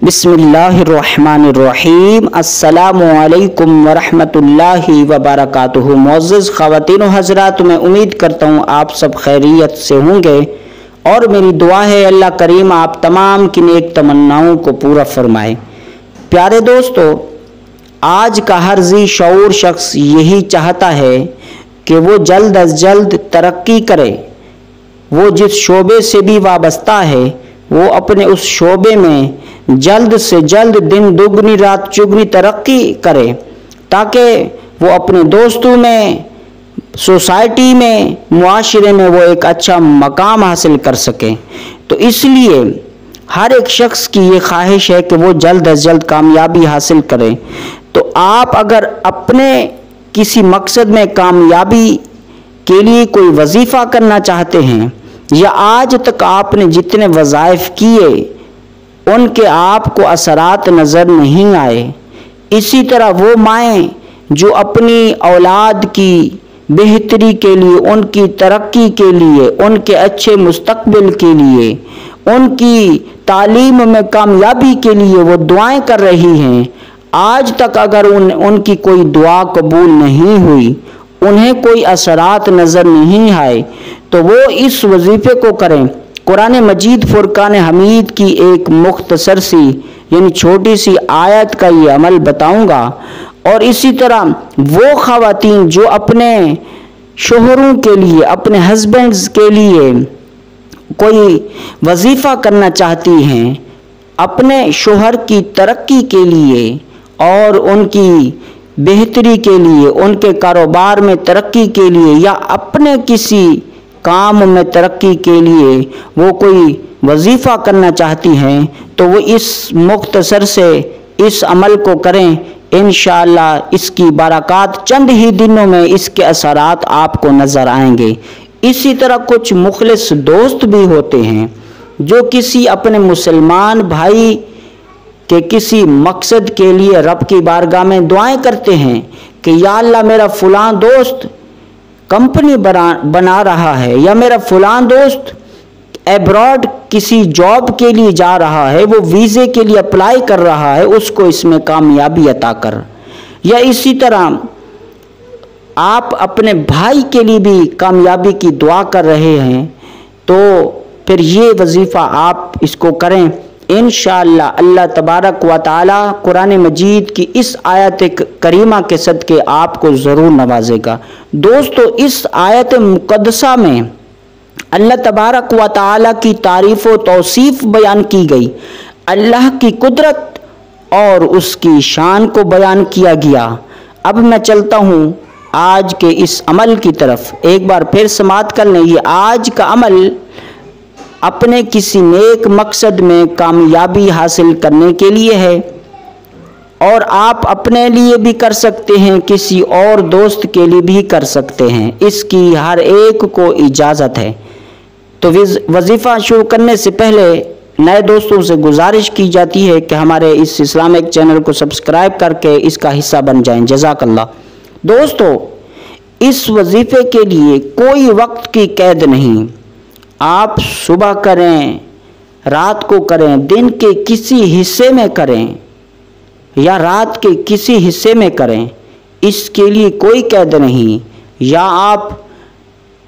बिस्मिल्लाहिर्रहमानिर्रहीम। अस्सलामुअलैकुम वरहमतुल्लाहि वबरकातुहू। मुअज़्ज़ज़ ख़वातीन व हज़रात, मैं उम्मीद करता हूँ आप सब खैरियत से होंगे और मेरी दुआ है अल्लाह करीम आप तमाम की नेक तमन्नाओं को पूरा फरमाए। प्यारे दोस्तों, आज का हर ज़ी शऊर शख्स यही चाहता है कि वो जल्द अज जल्द तरक्की करे। वो जिस शोबे से भी वाबस्ता है वो अपने उस शोबे में जल्द से जल्द दिन दुगनी रात चुगनी तरक्की करे, ताकि वो अपने दोस्तों में, सोसाइटी में, मुआशरे में वो एक अच्छा मकाम हासिल कर सके। तो इसलिए हर एक शख्स की ये ख्वाहिश है कि वो जल्द अज जल्द कामयाबी हासिल करे। तो आप अगर अपने किसी मकसद में कामयाबी के लिए कोई वजीफ़ा करना चाहते हैं या आज तक आपने जितने वज़ाइफ किए उनके आपको असरात नज़र नहीं आए, इसी तरह वो माएँ जो अपनी औलाद की बेहतरी के लिए, उनकी तरक्की के लिए, उनके अच्छे मुस्तकबिल के लिए, उनकी तालीम में कामयाबी के लिए वो दुआएं कर रही हैं, आज तक अगर उनकी कोई दुआ कबूल नहीं हुई, उन्हें कोई असरात नज़र नहीं आए, तो वो इस वजीफ़े को करें। कुरान मजीद फुरकान हमीद की एक मुख्तसर सी यानी छोटी सी आयत का ये अमल बताऊंगा। और इसी तरह वो ख़वातीन जो अपने शोहरों के लिए, अपने हस्बैंड्स के लिए कोई वजीफ़ा करना चाहती हैं, अपने शोहर की तरक्की के लिए और उनकी बेहतरी के लिए, उनके कारोबार में तरक्की के लिए या अपने किसी काम में तरक्की के लिए वो कोई वजीफ़ा करना चाहती हैं, तो वो इस मुख्तसर से इस अमल को करें। इंशाअल्लाह इसकी बरक़ात चंद ही दिनों में इसके असरात आपको नज़र आएंगे। इसी तरह कुछ मुखलिस दोस्त भी होते हैं जो किसी अपने मुसलमान भाई के किसी मकसद के लिए रब की बारगाह में दुआएं करते हैं कि या अल्लाह मेरा फ़लाँ दोस्त कंपनी बना रहा है या मेरा फ़लाँ दोस्त एब्रॉड किसी जॉब के लिए जा रहा है, वो वीज़े के लिए अप्लाई कर रहा है, उसको इसमें कामयाबी अता कर। या इसी तरह आप अपने भाई के लिए भी कामयाबी की दुआ कर रहे हैं, तो फिर ये वजीफ़ा आप इसको करें। इंशाअल्लाह अल्लाह तबारक व तआला कुरान मजीद की इस आयत करीमा के सदके आपको ज़रूर नवाजेगा। दोस्तों, इस आयत मुक़द्दसा में अल्लाह तबारक व तआला की तारीफ़ व तौसीफ़ बयान की गई, अल्लाह की कुदरत और उसकी शान को बयान किया गया। अब मैं चलता हूँ आज के इस अमल की तरफ। एक बार फिर समाअत कर लें। ये आज का अमल अपने किसी नेक मकसद में कामयाबी हासिल करने के लिए है और आप अपने लिए भी कर सकते हैं, किसी और दोस्त के लिए भी कर सकते हैं, इसकी हर एक को इजाज़त है। तो वजीफ़ा शुरू करने से पहले नए दोस्तों से गुजारिश की जाती है कि हमारे इस इस्लामिक चैनल को सब्सक्राइब करके इसका हिस्सा बन जाएं। जज़ाकल्लाह। दोस्तों, इस वजीफ़े के लिए कोई वक्त की कैद नहीं। आप सुबह करें, रात को करें, दिन के किसी हिस्से में करें या रात के किसी हिस्से में करें, इसके लिए कोई कैद नहीं। या आप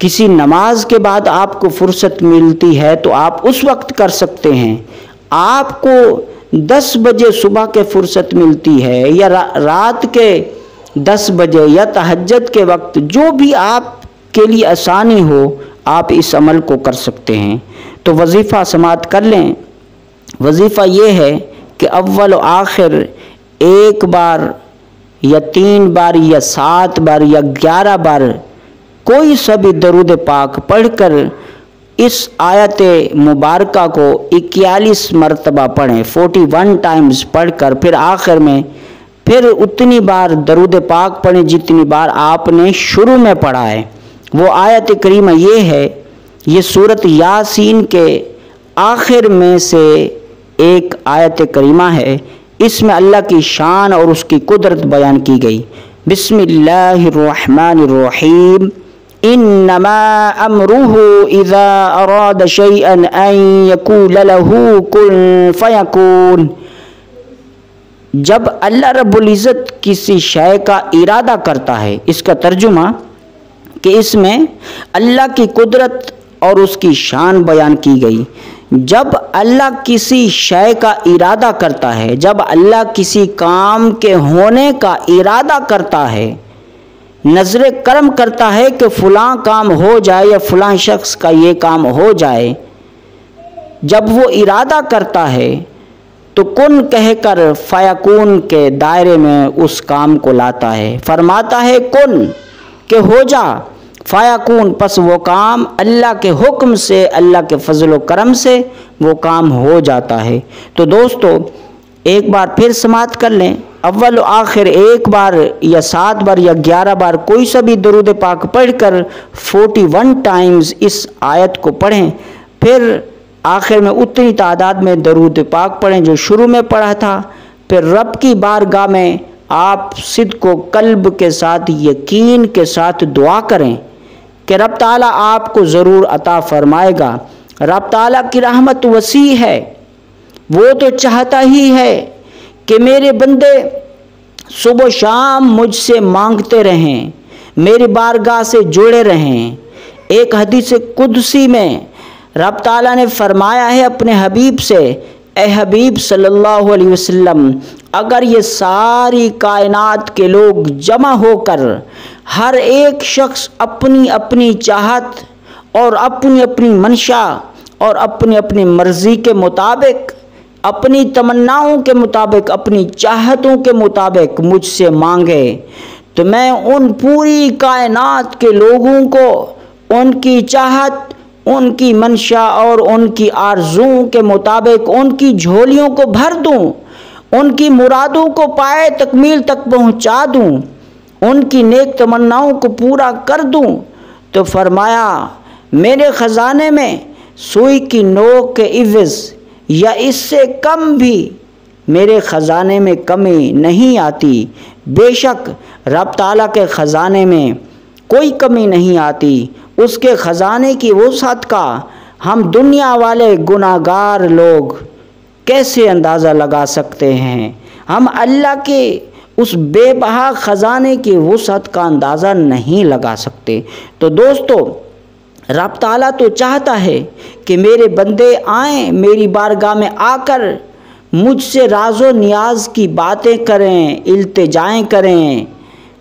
किसी नमाज के बाद आपको फुर्सत मिलती है तो आप उस वक्त कर सकते हैं। आपको 10 बजे सुबह के फुर्सत मिलती है या रात के 10 बजे या तहज्जुद के वक्त, जो भी आपके लिए आसानी हो आप इस अमल को कर सकते हैं। तो वजीफ़ा समाअत कर लें। वजीफ़ा ये है कि अव्वल व आखिर एक बार या 3 बार या 7 बार या 11 बार कोई सा भी दरूद पाक पढ़कर इस आयत मुबारका को 41 मरतबा पढ़ें, 41 टाइम्स पढ़कर फिर आखिर में फिर उतनी बार दरूद पाक पढ़ें जितनी बार आपने शुरू में पढ़ा है। वो आयत करीमा ये है, ये सूरत यासीन के आखिर में से एक आयत करीमा है। इसमें अल्लाह की शान और उसकी कुदरत बयान की गई। बिस्मिल्लाहिर्रहमानिर्रहीम। इन्नमा अमरुहु इज़ा अरादा शैअन अन यक़ूल लहू कुन फयकून। جب اللہ رب العزت کسی شے کا ارادہ کرتا ہے، اس کا ترجمہ کہ اس میں اللہ کی قدرت اور اس کی شان بیان کی گئی۔ جب اللہ کسی شے کا ارادہ کرتا ہے، جب اللہ کسی کام کے ہونے کا ارادہ کرتا ہے، نظر کرم کرتا ہے کہ فلاں کام ہو جائے یا فلاں شخص کا یہ کام ہو جائے، جب وہ ارادہ کرتا ہے تو کن کہہ کر فیکون کے دائرے میں اس کام کو لاتا ہے، فرماتا ہے کن کہ ہو جا، فیکون، پس وہ کام اللہ کے حکم سے، اللہ کے فضل و کرم سے وہ کام ہو جاتا ہے۔ تو دوستو ایک بار پھر سماعت کر لیں، اول و آخر ایک بار یا 7 بار یا 11 بار کوئی سا بھی درود پاک پڑھ کر 41 ٹائمز اس آیت کو پڑھیں، پھر آخر میں اتنی تعداد میں درود پاک پڑھیں جو شروع میں پڑھا تھا، پھر رب کی بارگاہ میں آپ صدق و قلب کے ساتھ، یقین کے ساتھ دعا کریں کہ رب تعالیٰ آپ کو ضرور عطا فرمائے گا۔ رب تعالیٰ کی رحمت وسیع ہے، وہ تو چاہتا ہی ہے کہ میرے بندے صبح و شام مجھ سے مانگتے رہیں، میری بارگاہ سے جڑے رہیں۔ ایک حدیث قدسی میں رب تعالیٰ نے فرمایا ہے اپنے حبیب سے، اے حبیب صلی اللہ علیہ وسلم، اگر یہ ساری کائنات کے لوگ جمع ہو کر ہر ایک شخص اپنی اپنی چاہت اور اپنی اپنی منشا اور اپنی اپنی مرضی کے مطابق، اپنی تمناؤں کے مطابق، اپنی چاہتوں کے مطابق مجھ سے مانگے تو میں ان پوری کائنات کے لوگوں کو ان کی چاہت، ان کی منشا اور ان کی آرزوؤں کے مطابق ان کی جھولیوں کو بھر دوں، ان کی مرادوں کو پائے تکمیل تک پہنچا دوں، ان کی نیک تمناؤں کو پورا کر دوں۔ تو فرمایا میرے خزانے میں سوئی کی نوک کے عوض یا اس سے کم بھی میرے خزانے میں کمی نہیں آتی۔ بے شک رب تعالیٰ کے خزانے میں کوئی کمی نہیں آتی، اس کے خزانے کی وسعت کا ہم دنیا والے گناہ گار لوگ کیسے اندازہ لگا سکتے ہیں؟ ہم اللہ کے اس بے بہا خزانے کی وسعت کا اندازہ نہیں لگا سکتے۔ تو دوستو رب تعالیٰ تو چاہتا ہے کہ میرے بندے آئیں میری بارگاہ میں آ کر مجھ سے راز و نیاز کی باتیں کریں، التجائیں کریں،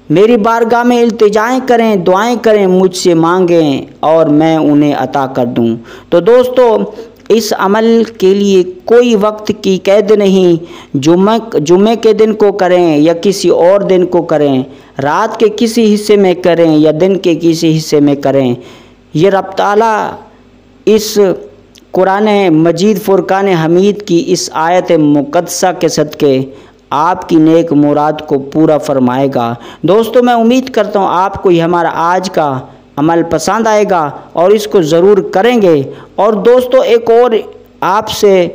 میری بارگاہ میں التجائیں کریں، دعائیں کریں، مجھ سے مانگیں اور میں انہیں عطا کر دوں۔ تو دوستو اس عمل کے لیے کوئی وقت کی قید نہیں، جمعے کے دن کو کریں یا کسی اور دن کو کریں، رات کے کسی حصے میں کریں یا دن کے کسی حصے میں کریں، یہ رب تعالیٰ اس قرآن مجید فرقان حمید کی اس آیت مقدسہ کے صدقے آپ کی نیک مراد کو پورا فرمائے گا۔ دوستو میں امید کرتا ہوں آپ کو یہ ہمارا آج کا عمل پسند آئے گا اور اس کو ضرور کریں گے۔ اور دوستو ایک اور آپ سے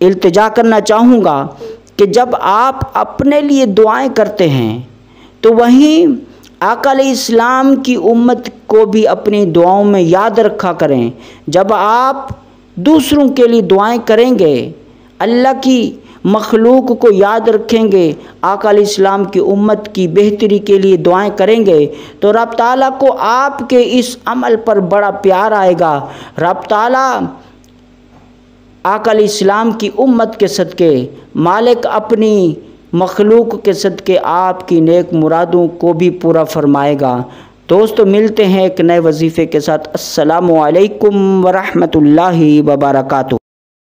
التجا کرنا چاہوں گا کہ جب آپ اپنے لیے دعائیں کرتے ہیں تو وہیں آقا علیہ السلام کی امت کو بھی اپنی دعاؤں میں یاد رکھا کریں۔ جب آپ دوسروں کے لیے دعائیں کریں گے، اللہ کی مخلوق کو یاد رکھیں گے، آقا علیہ السلام کی امت کی بہتری کے لیے دعائیں کریں گے تو رب تعالیٰ کو آپ کے اس عمل پر بڑا پیار آئے گا۔ رب تعالیٰ آقا علیہ السلام کی امت کے صدقے، مالک اپنی مخلوق کے صدقے آپ کی نیک مرادوں کو بھی پورا فرمائے گا۔ دوستو ملتے ہیں ایک نئے وظیفے کے ساتھ۔ السلام علیکم ورحمۃ اللہ وبرکاتہ۔